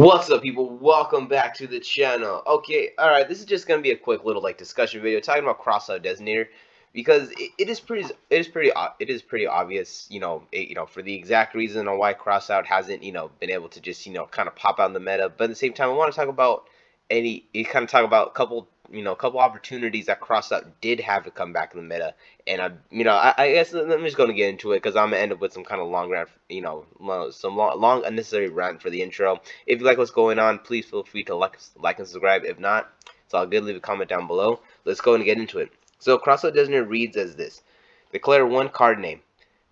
What's up, people? Welcome back to the channel. Okay, all right. This is just gonna be a quick little discussion video talking about Crossout Designator because it is pretty obvious, for the exact reason on why Crossout hasn't been able to just kind of pop out in the meta. But at the same time, I want to talk about a couple couple opportunities that Crossout did have to come back in the meta. And I guess I'm just gonna get into it because I'm gonna end up with some kind of long rant, some long unnecessary rant for the intro. If you like what's going on, please feel free to like and subscribe. If not, it's all good. Leave a comment down below. Let's go and get into it. So Crossout Designator reads as this: declare one card name.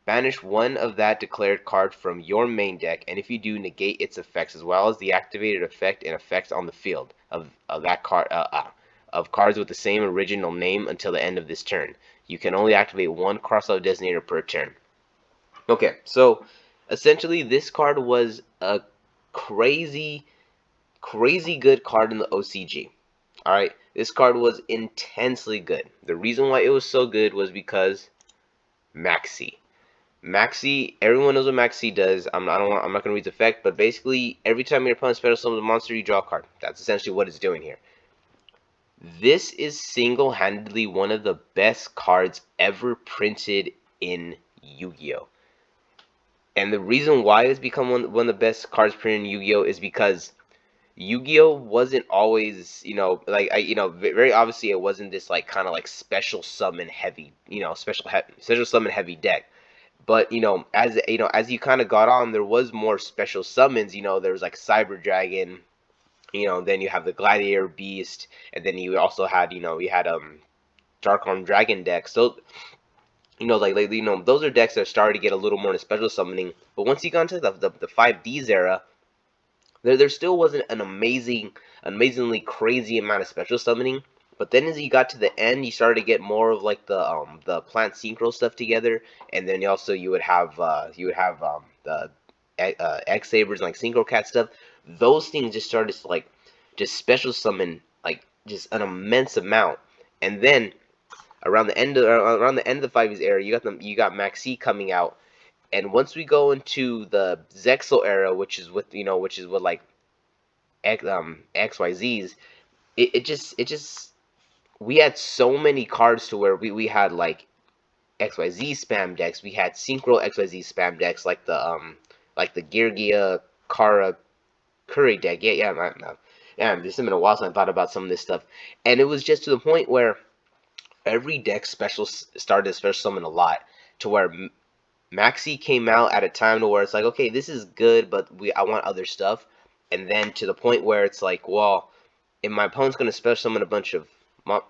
Banish one of that declared card from your main deck, and if you do, negate its effects as well as the activated effect and effects on the field of that card of cards with the same original name until the end of this turn. You can only activate one Crossout Designator per turn. Okay, so essentially this card was a crazy good card in the OCG. Alright, this card was intensely good. The reason why it was so good was because Maxi. Maxi, everyone knows what Maxi does. I'm not going to read the effect, but basically every time your opponent special summons a monster, you draw a card. That's essentially what it's doing here. This is single-handedly one of the best cards ever printed in Yu-Gi-Oh! And the reason why it's become one of the best cards printed in Yu-Gi-Oh! Is because Yu-Gi-Oh wasn't always, very obviously it wasn't this kind of special summon heavy, special summon heavy deck. But as you kind of got on, there was more special summons. There was like Cyber Dragon. Then you have the Gladiator Beast, and then you also had, you had Dark-Armed Dragon deck. So those are decks that started to get a little more into special summoning. But once you got into the 5Ds era, there still wasn't an amazingly crazy amount of special summoning. But then as you got to the end, you started to get more of like the plant synchro stuff together, and then also you would have the X Sabers and like synchro cat stuff. Those things just started to just special summon just an immense amount. And then around the end of the 5Ds era, you got Maxi coming out. And once we go into the Zexal era, which is with like XYZs, it just we had so many cards to where we had like XYZ spam decks, we had synchro XYZ spam decks like the Girgia Kara Curry deck. Yeah, this has been a while since I thought about some of this stuff. And it was just to the point where every deck started to special summon a lot, to where Maxi came out at a time to where it's like, okay, this is good, but I want other stuff. And then to the point where it's like, well, if my opponent's going to special summon a bunch of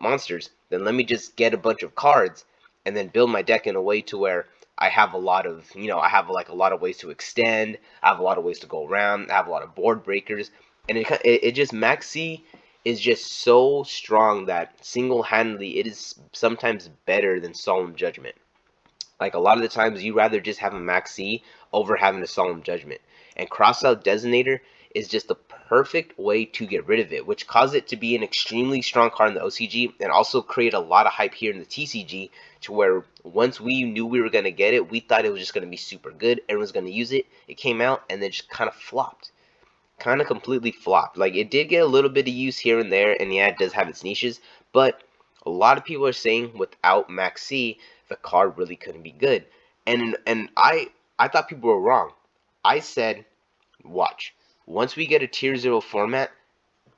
monsters, then let me just get a bunch of cards and then build my deck in a way to where I have a lot of, I have like a lot of ways to extend, I have a lot of ways to go around, I have a lot of board breakers. And it just, Maxi is just so strong that single-handedly it is sometimes better than Solemn Judgment. Like a lot of the times, you rather just have a Maxi over having a Solemn Judgment. And Crossout Designator is just the perfect way to get rid of it, which caused it to be an extremely strong card in the OCG and also create a lot of hype here in the TCG, to where once we knew we were going to get it, we thought it was just going to be super good. Everyone's going to use it. It came out and then just kind of flopped. Kind of completely flopped. Like, it did get a little bit of use here and there, and yeah, it does have its niches, but a lot of people are saying without Maxi, the card really couldn't be good. And I thought people were wrong. I said, watch. Once we get a tier 0 format,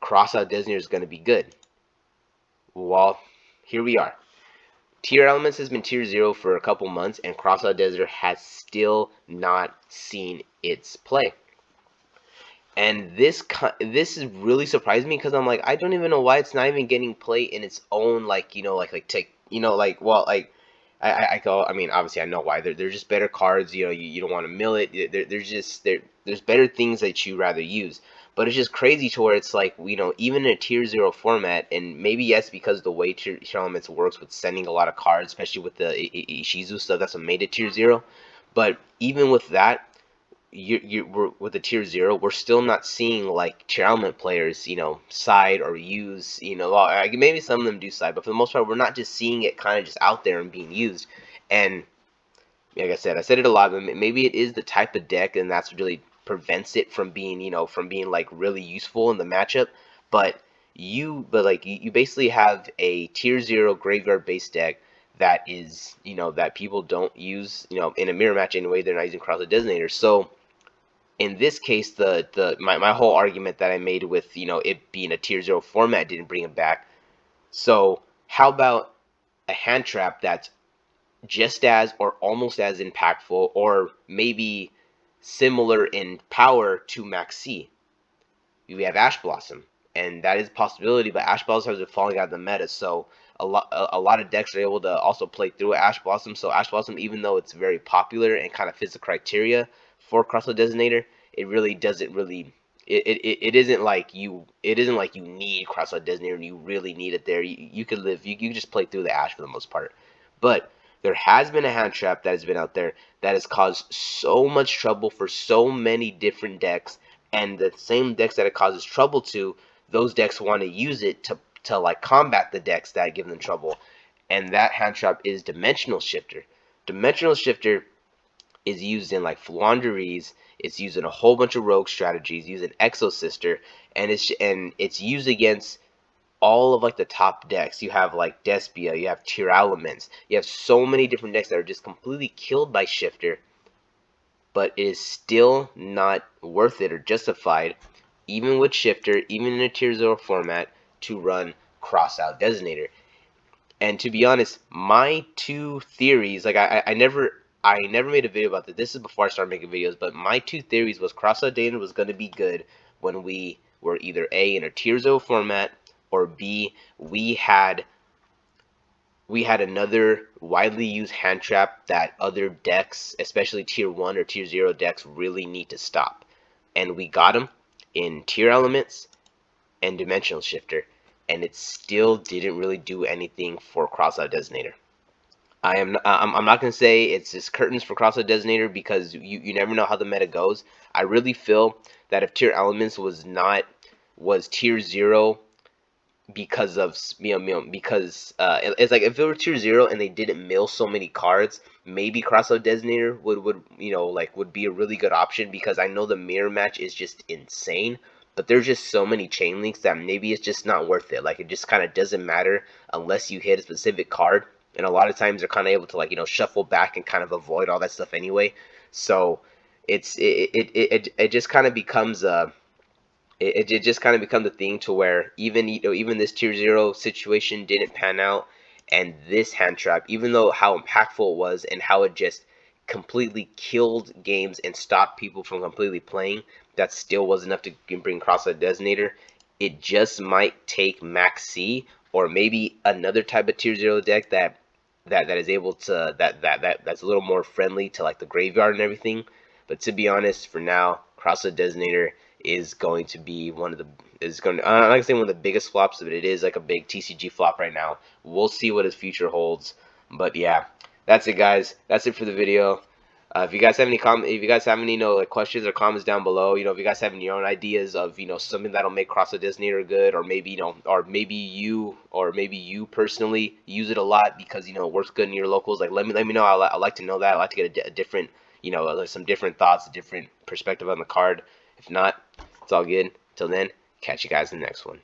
Crossout Designator is going to be good. Well, here we are. Tier Elements has been tier 0 for a couple months, and Crossout Designator has still not seen its play. And this is really surprising me, because I'm like, I don't even know why it's not even getting play in its own, I mean, obviously I know why. They're just better cards. You don't want to mill it. There's better things that you rather use. But it's just crazy to where it's like, even in a tier 0 format, and maybe yes, because the way tier elements works with sending a lot of cards, especially with the Ishizu stuff, that's what made it tier 0. But even with that, we're with the tier 0, we're still not seeing like tier element players, side or use, well, maybe some of them do side, but for the most part, we're not just seeing it kind of just out there and being used. And like I said it a lot, but maybe it is the type of deck, and that's really prevents it from being, from being like really useful in the matchup. But you basically have a tier 0 graveyard based deck that is, that people don't use, in a mirror match anyway. They're not using Crossout Designator. So in this case, my whole argument that I made with, it being a tier 0 format didn't bring it back. So how about a hand trap that's just as or almost as impactful, or maybe similar in power to Max C? We have Ash Blossom, and that is a possibility, but Ash Blossom has been falling out of the meta, so a lot of decks are able to also play through Ash Blossom. So Ash Blossom, even though it's very popular and kind of fits the criteria for Crossout Designator, it really doesn't really. It isn't like you need Crossout Designator and you really need it there. You could live, you can just play through the Ash for the most part. But there has been a hand trap that has been out there that has caused so much trouble for so many different decks, and the same decks that it causes trouble to, those decks want to use it to like combat the decks that give them trouble. And that hand trap is Dimensional Shifter. Dimensional Shifter is used in like Fluanderies, it's used in a whole bunch of rogue strategies, used in Exo Sister, and it's used against all of like the top decks. You have like Despia, you have Tier Elements, you have so many different decks that are just completely killed by Shifter, but it is still not worth it or justified, even with Shifter, even in a tier 0 format, to run Crossout Designator. And to be honest, my two theories, like I never made a video about this. This is before I started making videos, but my two theories was Crossout Designator was going to be good when we were either A, in a tier 0 format, or B, we had another widely used hand trap that other decks, especially tier 1 or tier 0 decks, really need to stop. And we got them in Tier Elements and Dimensional Shifter, and it still didn't really do anything for Crossout Designator. I'm not going to say it's just curtains for Crossout Designator, because you never know how the meta goes. I really feel that if Tier Elements was tier 0 because of because it's like if it were tier 0 and they didn't mill so many cards, maybe Crossout Designator would be a really good option, because I know the mirror match is just insane, but there's just so many chain links that maybe it's just not worth it. Like, it just kind of doesn't matter unless you hit a specific card, and a lot of times they're kind of able to, like, shuffle back and kind of avoid all that stuff anyway. So it just kind of becomes it just kind of becomes a thing to where even this tier 0 situation didn't pan out, and this hand trap, even though how impactful it was and how it just completely killed games and stopped people from completely playing, that still was enough to bring Crossout Designator. It just might take Max C or maybe another type of tier 0 deck that is able to that's a little more friendly to like the graveyard and everything. But to be honest, for now, Crossout Designator is going to be I'm not gonna say one of the biggest flops, but it is like a big TCG flop right now. We'll see what his future holds. But yeah, that's it, guys. That's it for the video. If you guys have any like questions or comments down below, if you guys have any own ideas of something that'll make Crossout Designator good, or maybe or maybe you personally use it a lot because it works good in your locals, like let me know. I like to know that. I like to get a different some different thoughts, a different perspective on the card. If not, it's all good. Till then, catch you guys in the next one.